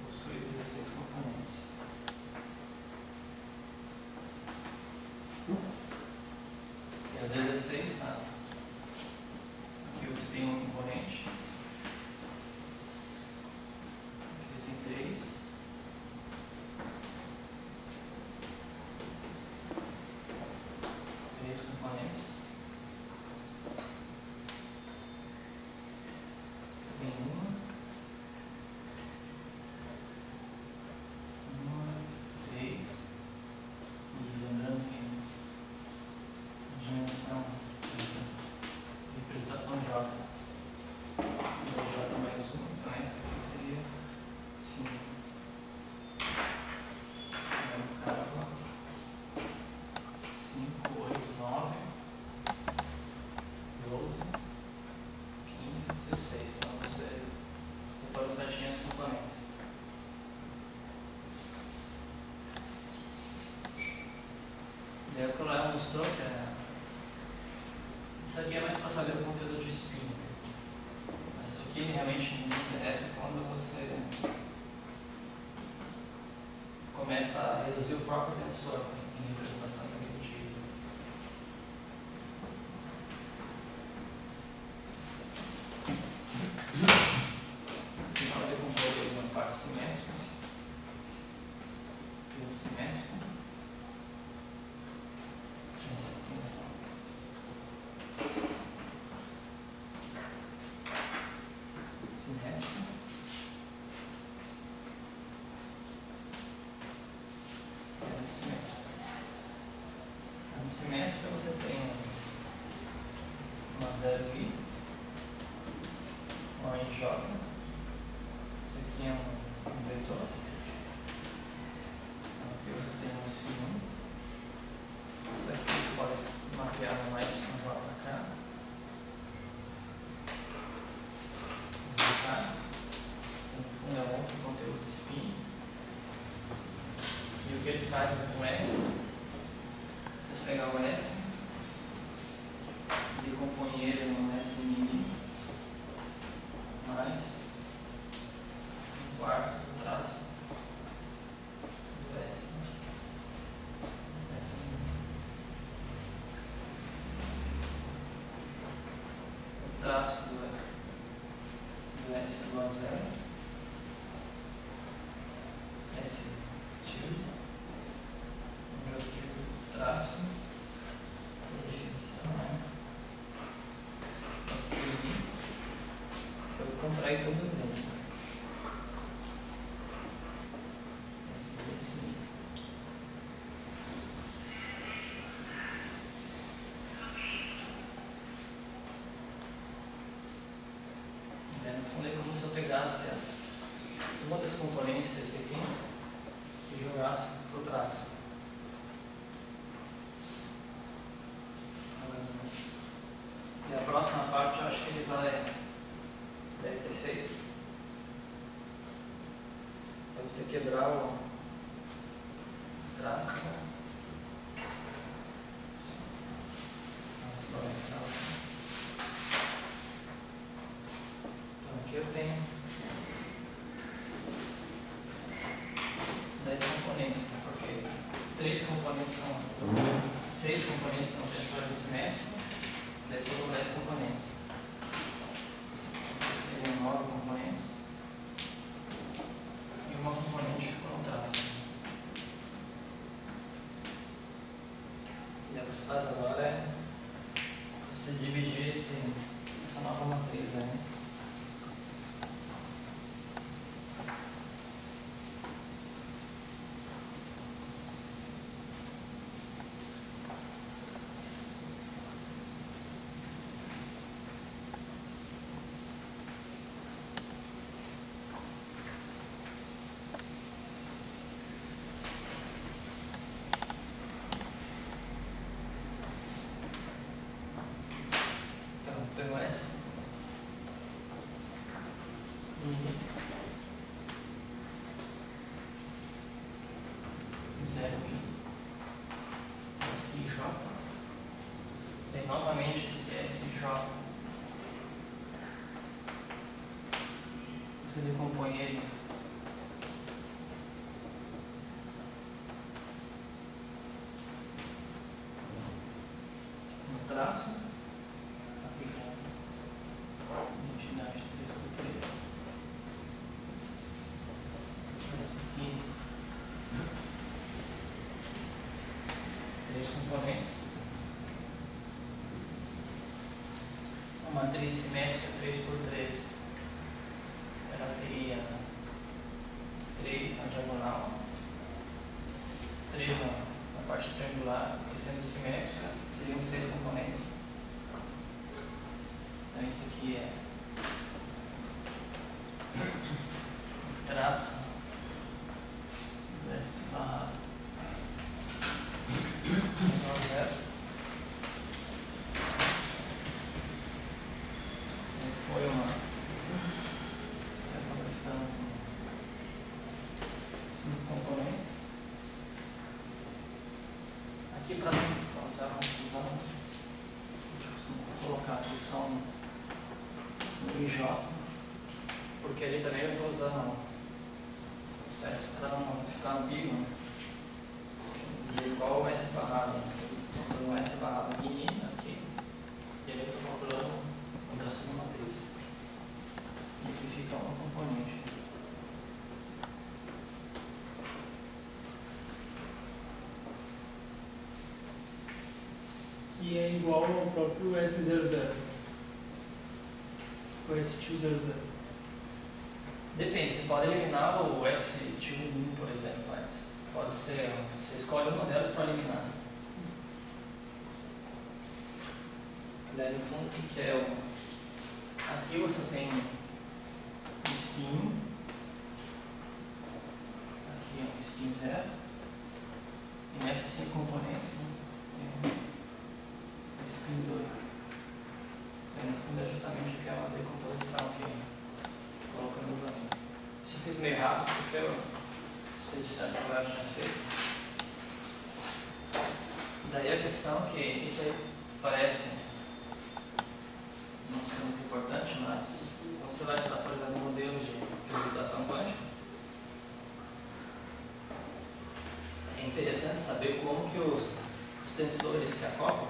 possui 16 componentes. E as 16, tá? Aqui você tem um componente. Aqui tem 3. Três componentes. Você tem uma, 3. E lembrando que dimensão, representação J, J mais 1, então essa aqui seria 5. No caso, 5, 8, 9, 12, 15, 16. Então você separou certinho os componentes. Daí o que o Léo mostrou que isso aqui é mais para saber o conteúdo de spin. Mas o que realmente nos interessa é quando você começa a reduzir o próprio tensor em representação executiva. Você pode decompor ele numa parte simétrica e outra simétrica. Esse aqui. Simétrica. E assimétrica. Assimétrica você tem uma 0i, uma IJ. Isso aqui é um vetor. Aqui você tem um spin 1. Isso aqui você pode mapear numa YJK. No fundo é um outro conteúdo de spin. E o que ele faz com o S, você pega o S e decompõe ele num S mini mais um quarto do traço do S. O traço do S igual a 0. S tilde. O meu tipo traço. Definição é. S I. Eu vou contrair todos os índices. S I. No fundo é como se eu pegasse uma das componentes desse aqui e jogasse para o traço. E a próxima parte eu acho que ele deve ter feito. É você quebrar o traço. Aqui eu tenho 10 componentes, porque 6 componentes são tensores assimétricos Daí sobrou 10 componentes. Aqui seriam 9 componentes. E uma componente ficou no traço. E o que você faz agora é você dividir essa nova matriz aí. Então, S. Zero I. SJ. Tem novamente esse SJ. Você decompõe ele no traço, aplicar identidade 3x3. Esse aqui, 3 componentes. A matriz simétrica 3x3, ela teria 3 na diagonal, 3 na parte triangular, e sendo simétrica, seriam 6 componentes. Então esse aqui é traço S barra menor 0. Foi uma. Você acaba ficando com 5 componentes. Aqui para não causar confusão, eu costumo colocar aqui só um IJ, porque ali também eu estou usando, certo? Para não ficar ambíguo, dizer qual o S barrado. Estou colocando o S barrado I aqui, e ali eu estou calculando da segunda matriz. E aqui fica uma componente. E é igual ao próprio S00. O S200. Depende, você pode eliminar o S1, por exemplo, mas pode ser, você escolhe uma delas para eliminar. Daí no fundo o que é o. Aqui você tem um spin, aqui é um spin 0, e nessas 5 componentes tem um spin 2. Então, no fundo é justamente o que é uma decomposição que colocamos ali. Isso eu fiz meio rápido porque eu sei de certo lugar já feito. Daí a questão que isso aí parece não ser muito importante, mas você vai estudar, por exemplo, modelos de gravitação quântica. É interessante saber como que os tensores se acoplam.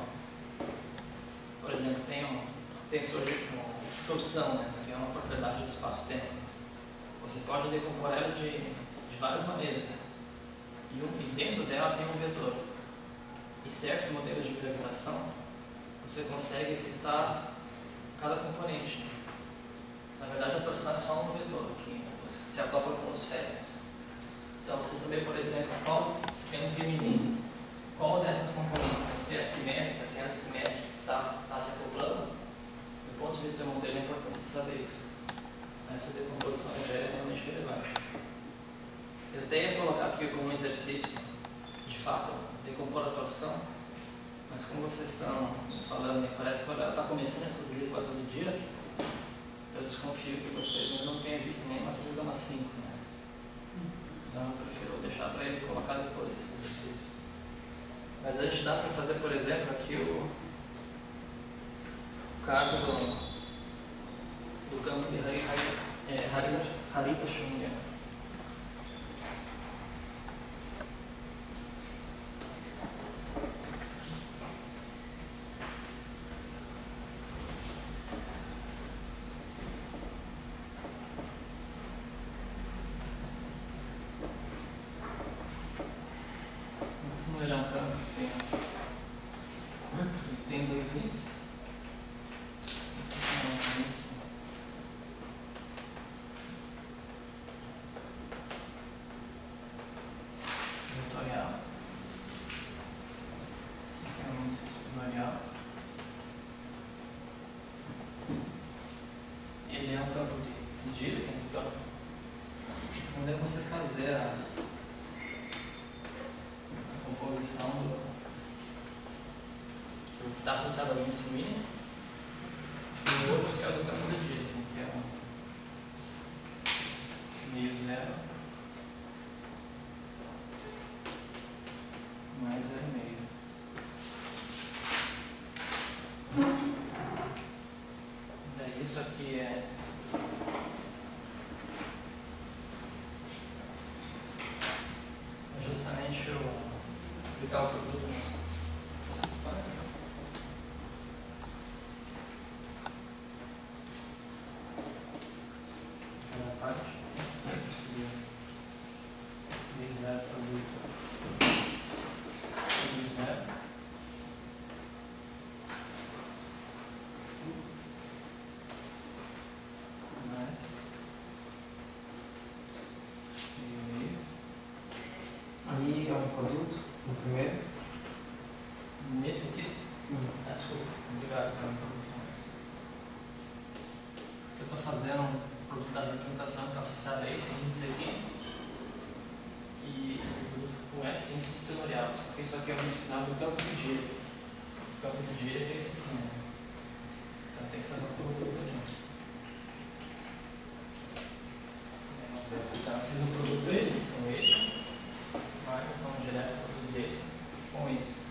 Por exemplo, tem um tensor de torção, né, que é uma propriedade do espaço-tempo. Você pode decompor ela de várias maneiras, né? E dentro dela tem um vetor. E certos modelos de gravitação, você consegue excitar cada componente. Na verdade, a torção é só um vetor que se acopla com os férreos. Então, você saber, por exemplo, você tem um determinismo. Qual dessas componentes, né, se é simétrica, se é assimétrica, está se acoplando, do ponto de vista do modelo é importante você saber isso. Essa decomposição já é realmente relevante. Eu tenho que colocar aqui como um exercício, de fato, decompor a torção, mas como vocês estão falando, me parece que ela está começando a produzir coisa do Dirac, eu desconfio que vocês ainda não tenham visto nem a matriz gama 5, né? Então eu prefiro deixar para ele colocar depois esse exercício. Mas a gente dá para fazer, por exemplo, aqui o caso do campo de Harita-Schrödinger. Então, quando é você fazer a composição do que está associado ao índice mínimo, e o outro que é o do campo do dígito, que é o meio zero mais 0,5. Daí isso aqui é justamente aplicar o produto nessa história. Cada parte seria meio zero produto meio zero mais meio. Aí é um produto, no primeiro. Nesse aqui, Sim. ah, desculpa, obrigado pelo produto. Eu estou fazendo um produto da representação que está associado a esse índice aqui e o produto com esse índice setorial. Só que isso aqui é o índice final do campo do dígito. O campo do dígito é esse aqui, né? Então tem que fazer um produto aqui. Então eu fiz um produto esse com esse, mas eu somo direto o produto desse com esse.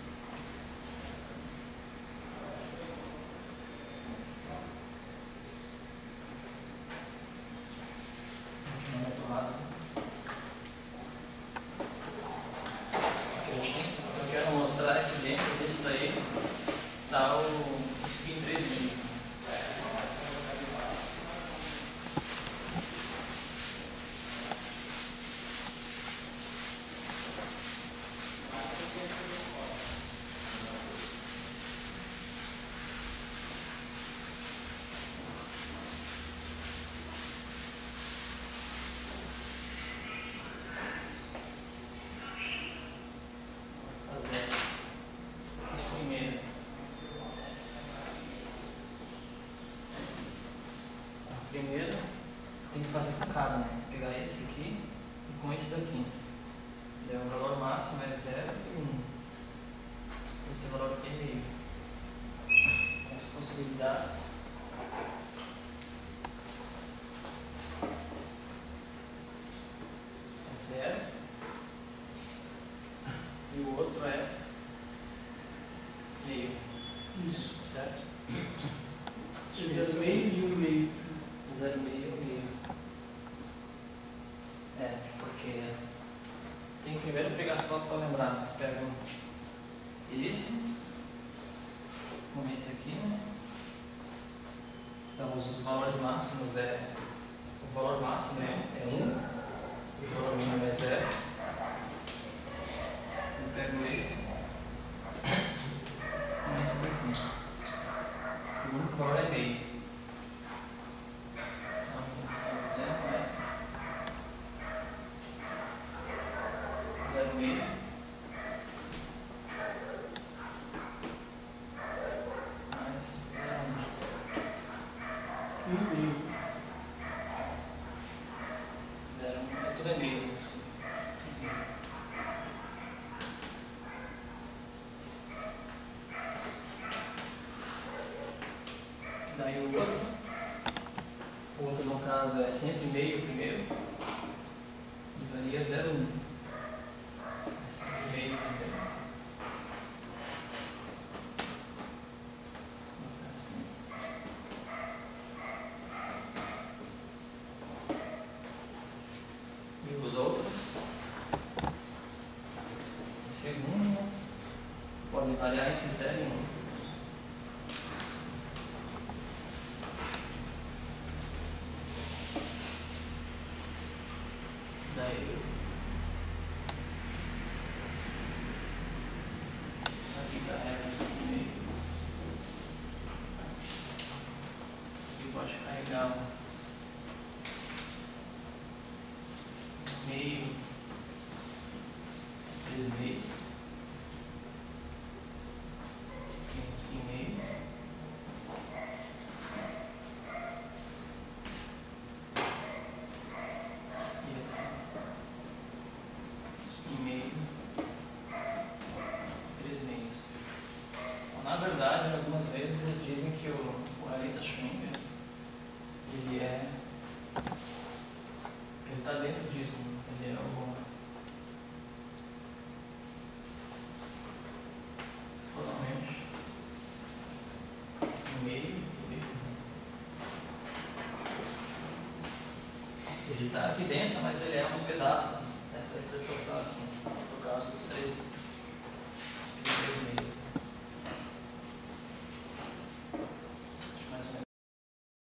Eu quero mostrar que dentro disso daí está o spin 3.000. Primeiro, tem que fazer com cada, né? Pegar esse aqui e com esse daqui. Daí o valor máximo é 0 e 1. Esse valor aqui é meio. As possibilidades. É 0. E o outro é meio. Isso. Certo? 0,5 e 1,5. 0,5 e 1,5. É, porque tem que primeiro pegar só para lembrar. Pega esse com esse aqui, né? Então os valores máximos o valor máximo é 1, o valor mínimo é 0. Eu pego esse com esse daqui. O único valor é meio. Tudo é meio. Daí o outro no caso é sempre meio primeiro e varia 0,1. É sempre meio primeiro. Assim. E os outros, o segundo, pode variar entre 0 e 1. Daí, isso aqui carrega isso aqui meio. E pode carregar meio, 3 meios, 15 meio. Ele está aqui dentro, mas ele é um pedaço dessa representação aqui.